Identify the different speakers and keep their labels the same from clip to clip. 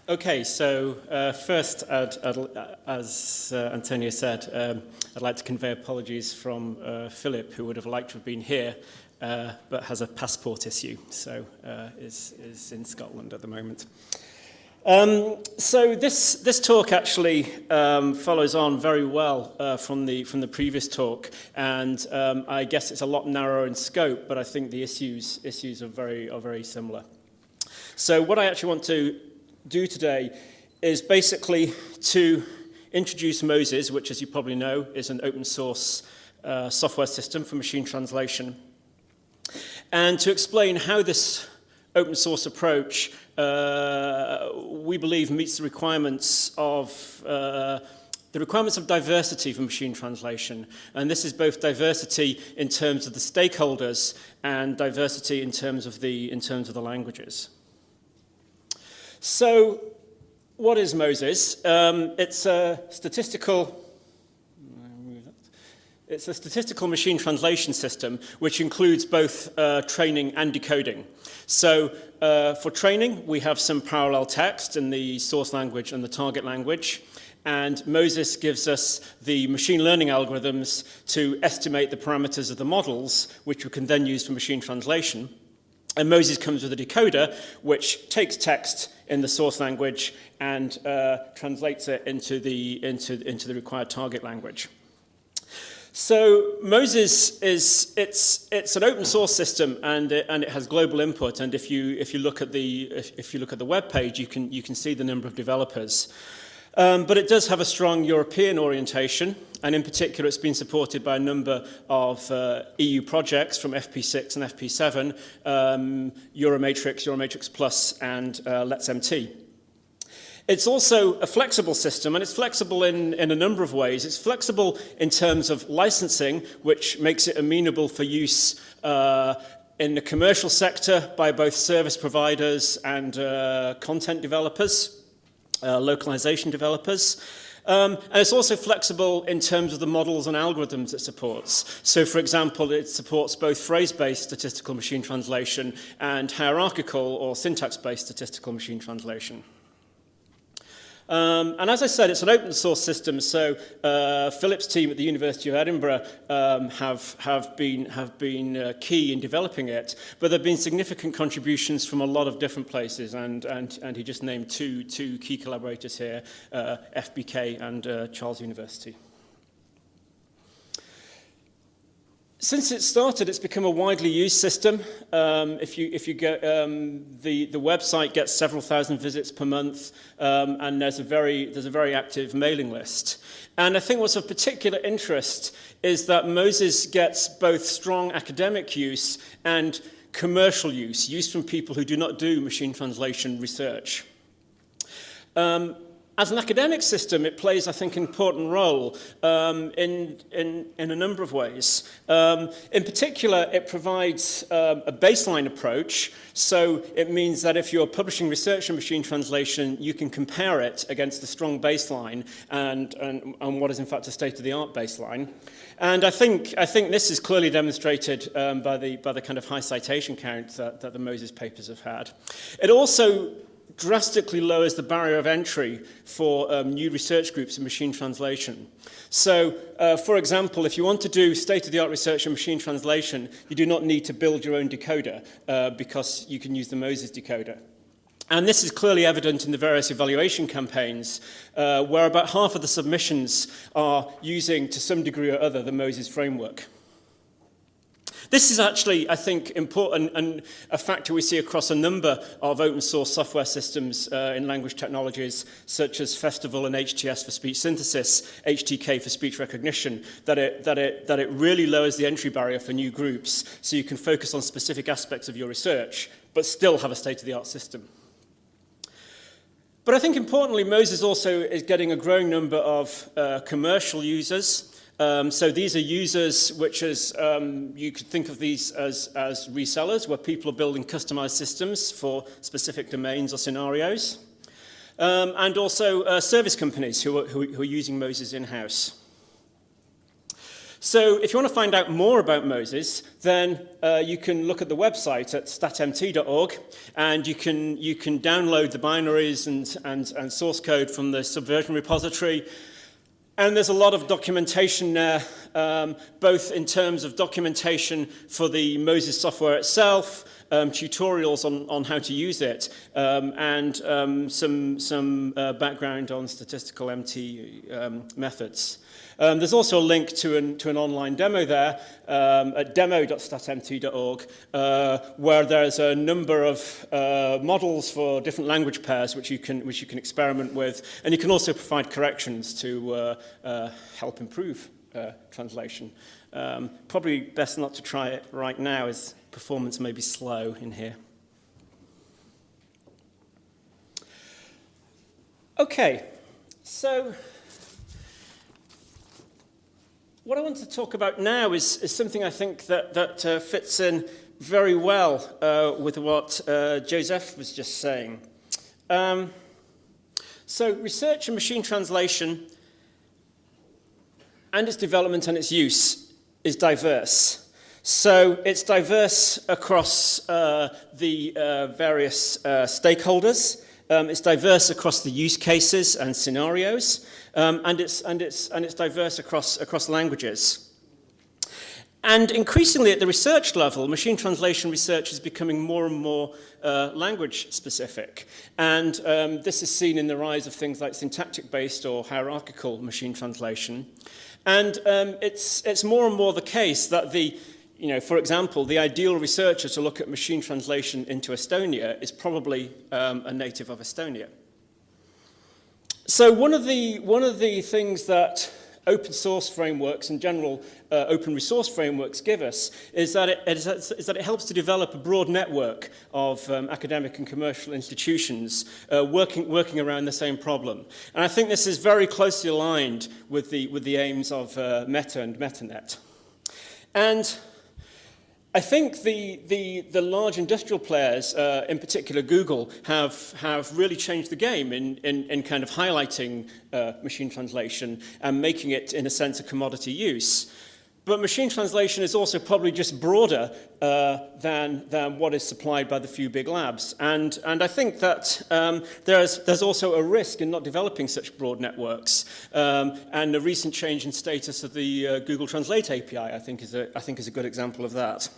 Speaker 1: Okay, so first, as Antonio said, I'd like to convey apologies from Philip, who would have liked to have been here, but has a passport issue, so is in Scotland at the moment. So this talk actually follows on very well from the previous talk, and I guess it's a lot narrower in scope, but I think the issues are very similar. So what I actually want to do today is basically to introduce Moses, which, as you probably know, is an open source software system for machine translation, and to explain how this open source approach we believe meets the requirements of diversity for machine translation. And this is both diversity in terms of the stakeholders and diversity in terms of the languages. So, what is Moses? It's a statistical machine translation system which includes both training and decoding. So, for training, we have some parallel text in the source language and the target language. And Moses gives us the machine learning algorithms to estimate the parameters of the models, which we can then use for machine translation. And Moses comes with a decoder, which takes text in the source language and translates it into the required target language. So Moses it's an open source system, and it has global input. And if you look at the web page, you can see the number of developers. But it does have a strong European orientation, and in particular it's been supported by a number of EU projects from FP6 and FP7, Euromatrix, Euromatrix Plus, and Let's MT. It's also a flexible system, and it's flexible in a number of ways. It's flexible in terms of licensing, which makes it amenable for use in the commercial sector by both service providers and content developers. Localization developers. And it's also flexible in terms of the models and algorithms it supports. So, for example, it supports both phrase-based statistical machine translation and hierarchical or syntax-based statistical machine translation. And as I said, it's an open source system, so Philip's team at the University of Edinburgh have been key in developing it, but there have been significant contributions from a lot of different places, and he just named two key collaborators here, FBK and Charles University. Since it started, it's become a widely used system. If you go, the website gets several thousand visits per month, and there's a very active mailing list. And I think what's of particular interest is that Moses gets both strong academic use and commercial use from people who do not do machine translation research. As an academic system, it plays, I think, an important role in a number of ways. In particular, it provides a baseline approach. So it means that if you're publishing research in machine translation, you can compare it against a strong baseline and what is, in fact, a state-of-the-art baseline. And I think this is clearly demonstrated by the kind of high citation count that the Moses papers have had. It also drastically lowers the barrier of entry for new research groups in machine translation. So, for example, if you want to do state-of-the-art research in machine translation, you do not need to build your own decoder because you can use the Moses decoder. And this is clearly evident in the various evaluation campaigns, where about half of the submissions are using, to some degree or other, the Moses framework. This is actually, I think, important and a factor we see across a number of open source software systems in language technologies, such as Festival and HTS for speech synthesis, HTK for speech recognition, that it really lowers the entry barrier for new groups, so you can focus on specific aspects of your research, but still have a state-of-the-art system. But I think importantly, Moses also is getting a growing number of commercial users. So these are users which is, you could think of these as resellers, where people are building customized systems for specific domains or scenarios. And also service companies who are using Moses in-house. So if you want to find out more about Moses, then you can look at the website at statmt.org, and you can download the binaries and source code from the Subversion repository. And there's a lot of documentation there, both in terms of documentation for the Moses software itself, tutorials on how to use it, and some background on statistical MT methods. There's also a link to an online demo there at demo.statmt.org, where there's a number of models for different language pairs which you can experiment with, and you can also provide corrections to help improve translation. Probably best not to try it right now, as performance may be slow in here. Okay, so what I want to talk about now is something I think that fits in very well with what Joseph was just saying. So research and machine translation and its development and its use is diverse. So it's diverse across the various stakeholders. It's diverse across the use cases and scenarios, and it's diverse across languages. And increasingly at the research level, machine translation research is becoming more and more language specific. And this is seen in the rise of things like syntactic-based or hierarchical machine translation. And it's more and more the case that for example, the ideal researcher to look at machine translation into Estonia is probably a native of Estonia. So one of the things that open source frameworks and general open resource frameworks give us is that it helps to develop a broad network of academic and commercial institutions working around the same problem. And I think this is very closely aligned with the aims of Meta and MetaNet. And I think the large industrial players, in particular Google, have really changed the game in kind of highlighting machine translation and making it, in a sense, a commodity use. But machine translation is also probably just broader than what is supplied by the few big labs. And I think that there's also a risk in not developing such broad networks. And the recent change in status of the Google Translate API, I think is a good example of that.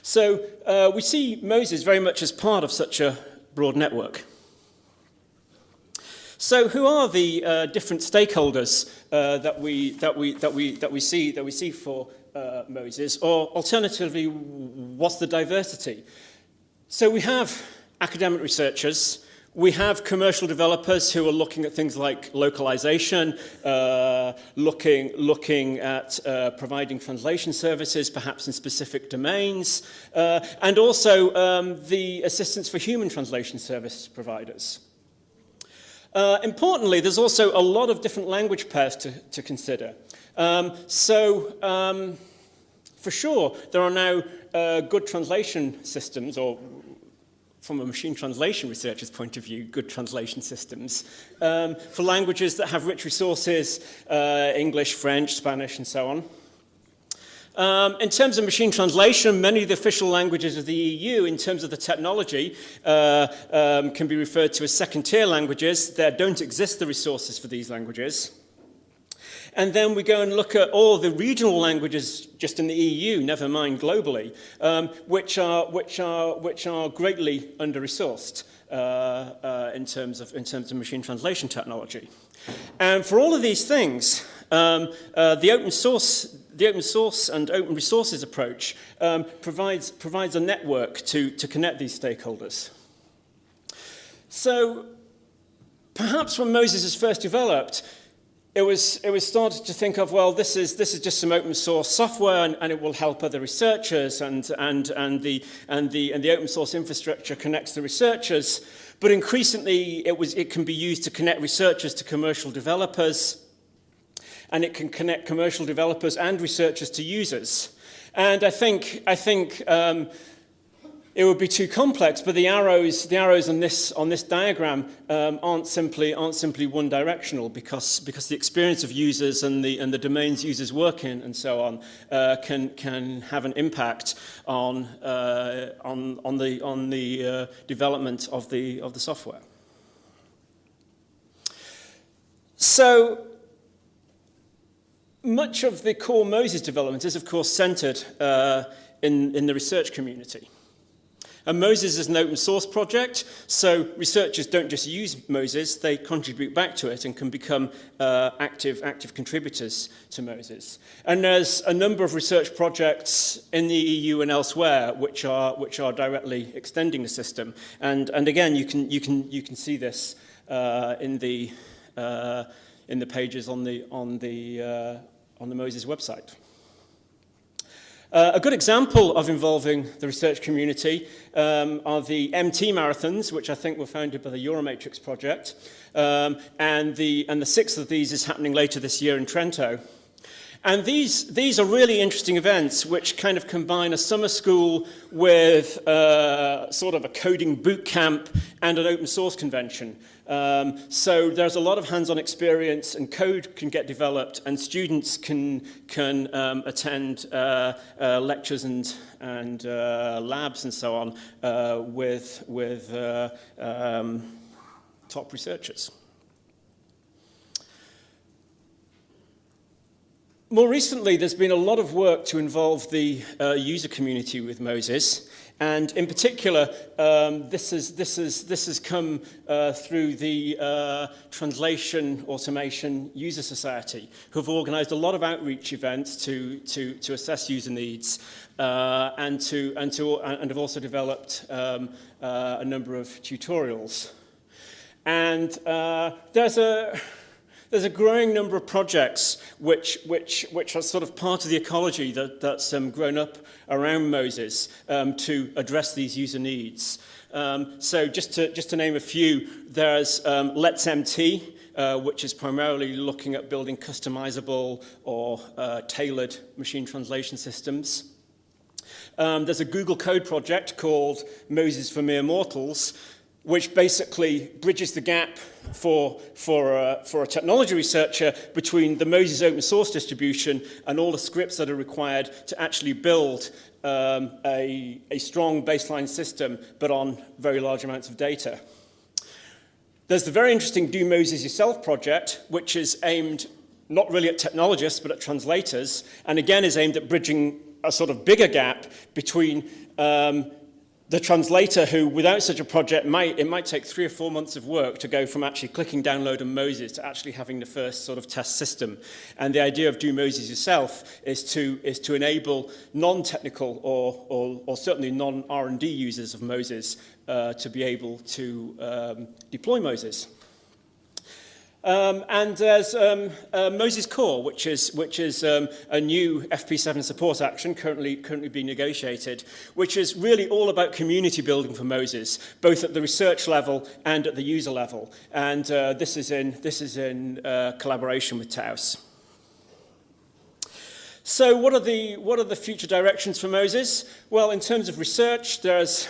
Speaker 1: So we see Moses very much as part of such a broad network. So who are the different stakeholders that we see for Moses, or alternatively, what's the diversity? So we have academic researchers. We have commercial developers who are looking at things like localization, looking at providing translation services, perhaps in specific domains, and also the assistance for human translation service providers. Importantly, there's also a lot of different language pairs to consider. For sure, there are now good translation systems, or from a machine translation researcher's point of view, good translation systems for languages that have rich resources, English, French, Spanish, and so on. In terms of machine translation, many of the official languages of the EU, in terms of the technology, can be referred to as second-tier languages. There don't exist the resources for these languages. And then we go and look at all the regional languages just in the EU, never mind globally, which are greatly under-resourced in terms of machine translation technology. And for all of these things, the open source and open resources approach provides a network to connect these stakeholders. So perhaps when Moses is first developed, it was started to think of, well, this is just some open source software, and it will help other researchers, and the open source infrastructure connects the researchers. But increasingly, it can be used to connect researchers to commercial developers, and it can connect commercial developers and researchers to users. And I think It would be too complex, but the arrows on this diagram aren't simply one directional because the experience of users and the domains users work in and so on can have an impact on the development of the software. So much of the core Moses development is, of course, centered in the research community. And Moses is an open source project, so researchers don't just use Moses, they contribute back to it and can become active contributors to Moses. And there's a number of research projects in the EU and elsewhere which are directly extending the system. And again, you can see this in the pages on the Moses website. A good example of involving the research community are the MT marathons, which I think were founded by the Euromatrix project, and the sixth of these is happening later this year in Trento. And these are really interesting events which kind of combine a summer school with sort of a coding boot camp and an open source convention. So there's a lot of hands-on experience, and code can get developed, and students can attend lectures and labs and so on with top researchers. More recently, there's been a lot of work to involve the user community with Moses, and in particular, this has come through the Translation Automation User Society, who have organised a lot of outreach events to assess user needs, and have also developed a number of tutorials. And there's a growing number of projects which are sort of part of the ecology that's grown up around Moses to address these user needs. So just to name a few, there's Let's MT, which is primarily looking at building customizable or tailored machine translation systems. There's a Google Code project called Moses for Mere Mortals, which basically bridges the gap for a technology researcher between the Moses open source distribution and all the scripts that are required to actually build a strong baseline system, but on very large amounts of data. There's the very interesting Do Moses Yourself project, which is aimed not really at technologists, but at translators, and again is aimed at bridging a sort of bigger gap between the translator who, without such a project, it might take 3 or 4 months of work to go from actually clicking download on Moses to actually having the first sort of test system. And the idea of Do Moses Yourself is to enable non-technical or certainly non-R&D users of Moses to be able to deploy Moses. And there's Moses Core, which is a new FP7 support action currently being negotiated, which is really all about community building for Moses, both at the research level and at the user level. And this is in collaboration with Taos. So what are the future directions for Moses? Well, in terms of research, there's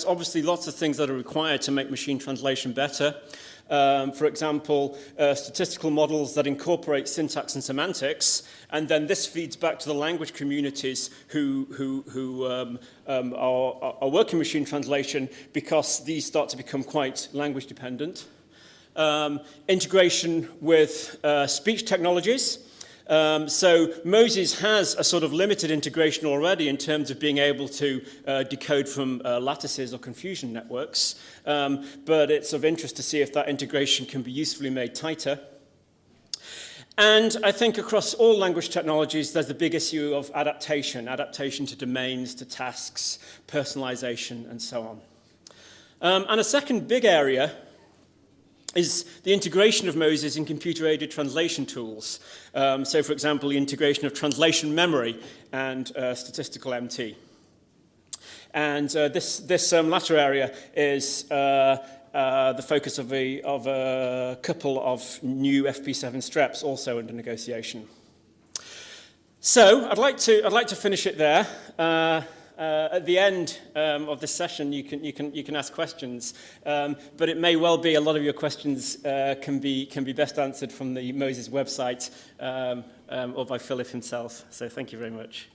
Speaker 1: obviously lots of things that are required to make machine translation better. For example, statistical models that incorporate syntax and semantics, and then this feeds back to the language communities who are working machine translation, because these start to become quite language dependent. Integration with speech technologies. So Moses has a sort of limited integration already in terms of being able to decode from lattices or confusion networks, but it's of interest to see if that integration can be usefully made tighter. And I think across all language technologies, there's the big issue of adaptation to domains, to tasks, personalization, and so on. And a second big area is the integration of Moses in computer-aided translation tools. So, for example, the integration of translation memory and statistical MT. And this latter area is the focus of a couple of new FP7 streps also under negotiation. So, I'd like to finish it there. at the end of this session, you can ask questions, but it may well be a lot of your questions can be best answered from the Moses website or by Philip himself. So thank you very much.